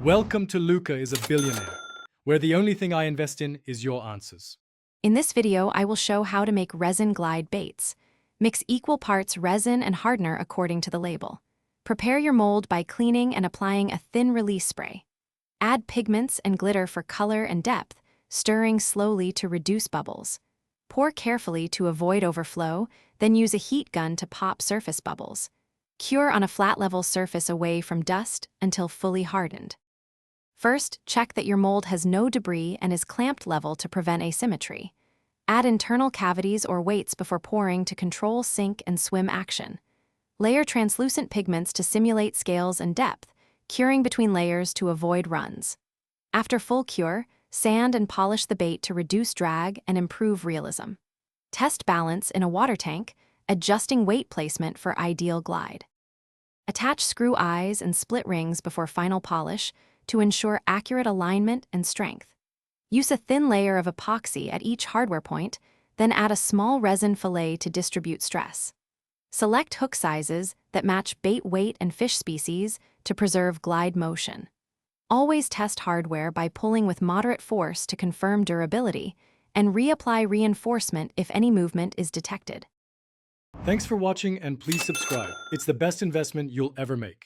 Welcome to Luca is a Billionaire, where the only thing I invest in is your answers. In this video, I will show how to make resin glide baits. Mix equal parts resin and hardener according to the label. Prepare your mold by cleaning and applying a thin release spray. Add pigments and glitter for color and depth, stirring slowly to reduce bubbles. Pour carefully to avoid overflow, then use a heat gun to pop surface bubbles. Cure on a flat level surface away from dust until fully hardened. First, check that your mold has no debris and is clamped level to prevent asymmetry. Add internal cavities or weights before pouring to control sink and swim action. Layer translucent pigments to simulate scales and depth, curing between layers to avoid runs. After full cure, sand and polish the bait to reduce drag and improve realism. Test balance in a water tank, adjusting weight placement for ideal glide. Attach screw eyes and split rings before final polish to ensure accurate alignment and strength. Use a thin layer of epoxy at each hardware point, then add a small resin fillet to distribute stress. Select hook sizes that match bait weight and fish species to preserve glide motion. Always test hardware by pulling with moderate force to confirm durability, and reapply reinforcement if any movement is detected. Thanks for watching and please subscribe. It's the best investment you'll ever make.